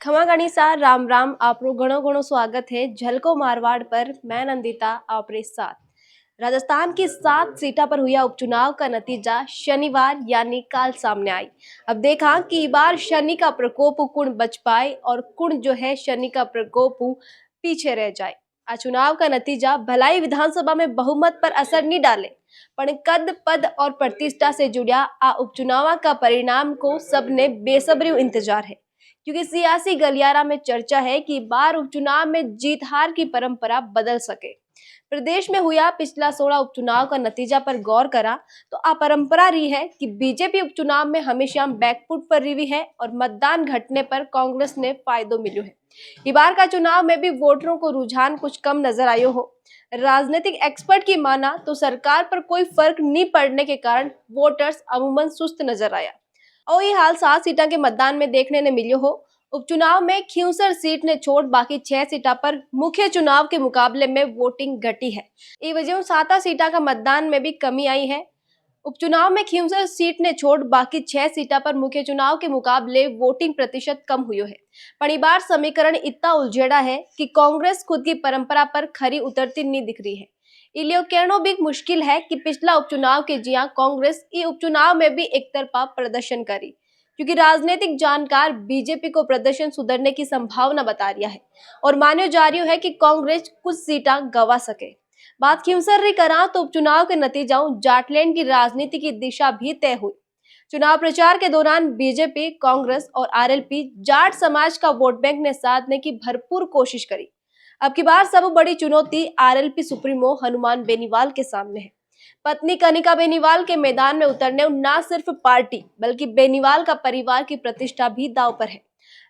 खमा गणिसा राम राम आपरो घणो घणो स्वागत है झलको मारवाड़ पर। मैं नंदिता आपरे साथ। राजस्थान की 7 सीटा पर हुआ उपचुनाव का नतीजा शनिवार यानी काल सामने आई। अब देखा कि इस बार शनि का प्रकोप कुण बच पाए और कुण जो है शनि का प्रकोप पीछे रह जाए। आ चुनाव का नतीजा भलाई विधानसभा में बहुमत पर असर नहीं डाले, पर कद पद और प्रतिष्ठा से जुड़ा आ उपचुनाव का परिणाम को सबने बेसब्री इंतजार है, क्योंकि सियासी गलियारा में चर्चा है कि बार उपचुनाव में जीत हार की परंपरा बदल सके। प्रदेश में हुआ पिछला 16 उपचुनाव का नतीजा पर गौर करा तो अपरंपरा रही है कि बीजेपी उपचुनाव में हमेशा बैकफुट पर रही है और मतदान घटने पर कांग्रेस ने फायदो मिलो है। इस बार का चुनाव में भी वोटरों को रुझान कुछ कम नजर आयो हो। राजनीतिक एक्सपर्ट की माना तो सरकार पर कोई फर्क नहीं पड़ने के कारण वोटर्स अमूमन सुस्त नजर आया और ये हाल 7 सीटा के मतदान में देखने ने मिलो हो। उपचुनाव में खींवसर सीट ने छोड़ बाकी 6 सीटा पर मुख्य चुनाव के मुकाबले में वोटिंग घटी है। इस वजह 7 सीटा का मतदान में भी कमी आई है। उपचुनाव में खींवसर सीट ने छोड़ बाकी 6 सीटा पर मुख्य चुनाव के मुकाबले वोटिंग प्रतिशत कम हुई है। पर इस बार समीकरण इतना उलझड़ा है कि कांग्रेस खुद की परंपरा पर खरी उतरती नहीं दिख रही है। इलियो कहना भी मुश्किल है कि पिछला उपचुनाव के जिया कांग्रेस ई उपचुनाव में भी एक तरफा प्रदर्शन करी, क्योंकि राजनीतिक जानकार बीजेपी को प्रदर्शन सुधरने की संभावना बता रहा है और मान्यो जा रही है कि कांग्रेस कुछ सीटा गवा सके। बात खींवसर करा तो उपचुनाव के नतीजाओं जाटलैंड की राजनीति की दिशा भी तय हुई। चुनाव प्रचार के दौरान बीजेपी, कांग्रेस और आरएलपी जाट समाज का वोट बैंक ने साधने की भरपूर कोशिश करी। अब की बार सब बड़ी चुनौती आरएलपी सुप्रीमो हनुमान बेनीवाल के सामने है। पत्नी कनिका बेनीवाल के मैदान में उतरने न सिर्फ पार्टी बल्कि बेनीवाल का परिवार की प्रतिष्ठा भी दांव पर है।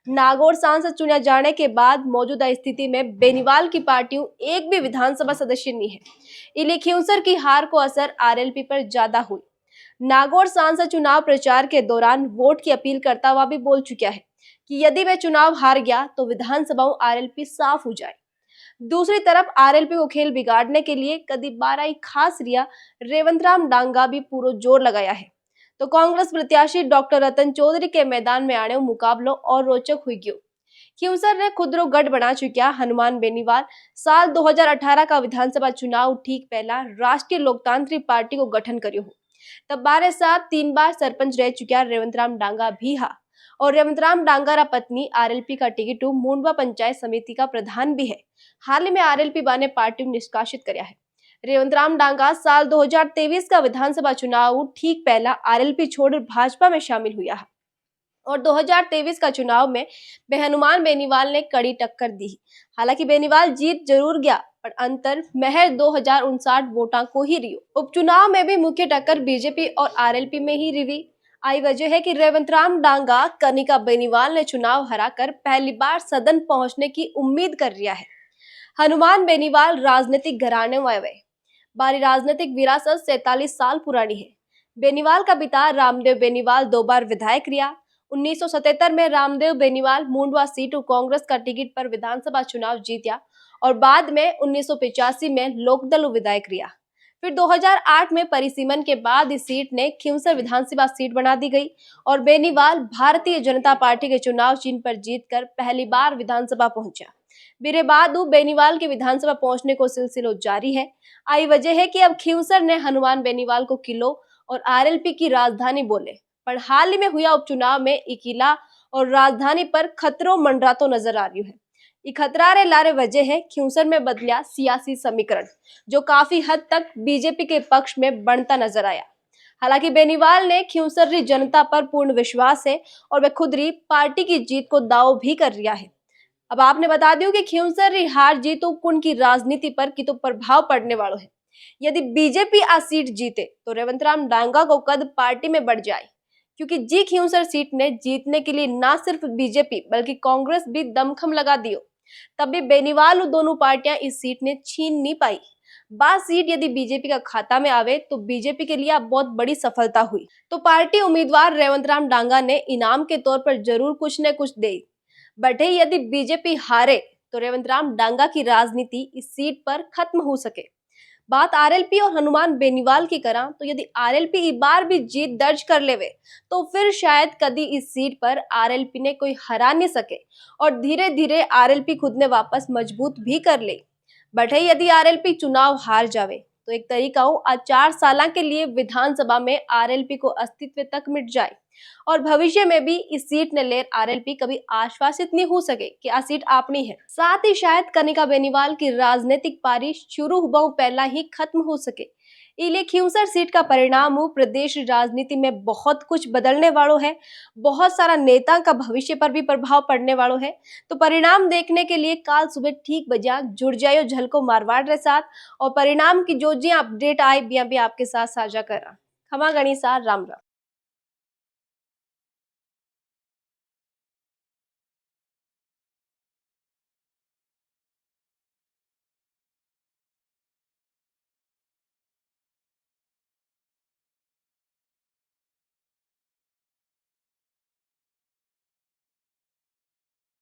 नागौर सांसद चुने जाने के बाद मौजूदा स्थिति में बेनीवाल की पार्टियों एक भी विधानसभा सदस्य नहीं है। इलिए खींवसर की हार को असर आरएलपी पर ज्यादा हुई। नागौर सांसद चुनाव प्रचार के दौरान वोट की अपील करता हुआ भी बोल चुका है कि यदि वह चुनाव हार गया तो विधानसभाओं आरएलपी साफ हो जाए। दूसरी तरफ आरएलपी को खेल बिगाड़ने के लिए कदी बाराई खास रिया रेवंत राम डांगा भी पूरा जोर लगाया है। तो कांग्रेस प्रत्याशी डॉक्टर रतन चौधरी के मैदान में आने मुकाबलों और रोचक हुई गयो। खींवसर ने खुदरो गढ़ बना चुका हनुमान बेनीवाल साल 2018 का विधानसभा चुनाव ठीक पहला राष्ट्रीय लोकतांत्रिक पार्टी को गठन करियो हो। तब 12 साल 3 बार सरपंच रह चुका रेवंत राम डांगा भी हा और रेवंत राम डांगा पत्नी आरएलपी का टिकट मूंडवा पंचायत समिति का प्रधान भी है। हाल ही में आरएलपी ने पार्टी निष्कासित कराया है। रेवंत राम डांगा साल 2023 का विधानसभा चुनाव ठीक पहला आरएलपी छोड़ भाजपा में शामिल हुआ है और 2023 का चुनाव में हनुमान बेनीवाल ने कड़ी टक्कर दी। हालांकि बेनीवाल जीत जरूर गया पर अंतर महज 2059 वोटा को ही रियो। उपचुनाव में भी मुख्य टक्कर बीजेपी और आरएलपी में ही रिवी। आई वजह है कि रेवंत राम डांगा कनिका बेनीवाल ने चुनाव हराकर पहली बार सदन पहुंचने की उम्मीद कर रहा है। हनुमान बेनीवाल राजनीतिक घराने में आए बारी राजनीतिक विरासत 47 साल पुरानी है। बेनीवाल का पिता रामदेव बेनीवाल 2 बार विधायक रहा। 1977 में रामदेव बेनीवाल मूंडवा सीट कांग्रेस का टिकट पर विधानसभा चुनाव जीता और बाद में 1985 में लोकदल विधायक रहा। फिर 2008 में परिसीमन के बाद इस सीट ने खींवसर विधानसभा सीट बना दी गई और बेनीवाल भारतीय जनता पार्टी के चुनाव चिन्ह पर जीतकर पहली बार विधानसभा पहुंचा। बिरे बाद बेनीवाल के विधानसभा पहुंचने को सिलसिला जारी है। आई वजह है कि अब खींवसर ने हनुमान बेनीवाल को किलो और आरएलपी की राजधानी बोले, पर हाल ही में हुआ उपचुनाव में किला और राजधानी पर खतरों मंडरातो नजर आ रही है। ये खतरा रे लारे वजह है खींवसर में बदलिया सियासी समीकरण, जो काफी हद तक बीजेपी के पक्ष में बढ़ता नजर आया। हालांकि बेनीवाल ने खींवसर जनता पर पूर्ण विश्वास है और वह खुद री पार्टी की जीत को दाव भी कर रहा है। अब आपने बता दियो कि खींवसर हार जीतो कुण की राजनीति पर की तो प्रभाव पड़ने वालों है। यदि बीजेपी आ सीट जीते तो रेवंत राम डांगा को कद पार्टी में बढ़ जाए, क्योंकि जी खींवसर सीट ने जीतने के लिए ना सिर्फ बीजेपी बल्कि कांग्रेस भी दमखम लगा दियो। तब भी बेनीवाल दोनों पार्टियां इस सीट ने छीन नहीं पाई। बात सीट यदि बीजेपी का खाता में आवे तो बीजेपी के लिए बहुत बड़ी सफलता हुई। तो पार्टी उम्मीदवार रेवंत राम डांगा ने इनाम के तौर पर जरूर कुछ न कुछ दे। बटे यदि बीजेपी हारे तो रेवंत राम डांगा की राजनीति इस सीट पर खत्म हो सके। बात आरएलपी और हनुमान बेनीवाल की करा तो यदि आरएलपी इस बार भी जीत दर्ज कर लेवे तो फिर शायद कदी इस सीट पर आरएलपी ने कोई हरा नहीं सके और धीरे धीरे आरएलपी खुद ने वापस मजबूत भी कर ले। बट है यदि आरएलपी चुनाव हार जावे तो एक तरीका हो आज 4 साल के लिए विधानसभा में आरएलपी को अस्तित्व तक मिट जाए और भविष्य में भी इस सीट ने लेर आरएलपी कभी आश्वासित नहीं हो सके कि आ सीट आपनी है। साथ ही शायद कनिका बेनीवाल की राजनीतिक पारी शुरू हुआ पहला ही खत्म हो सके। इले खींवसर सीट का परिणाम प्रदेश राजनीति में बहुत कुछ बदलने वालों है, बहुत सारा नेता का भविष्य पर भी प्रभाव पड़ने वालों है। तो परिणाम देखने के लिए काल सुबह ठीक बजा जुड़ जाइयो झलको मारवाड़ रे साथ और परिणाम की जो जी अपडेट आए भी आपके साथ साझा करा। खमा गणिसा राम राम।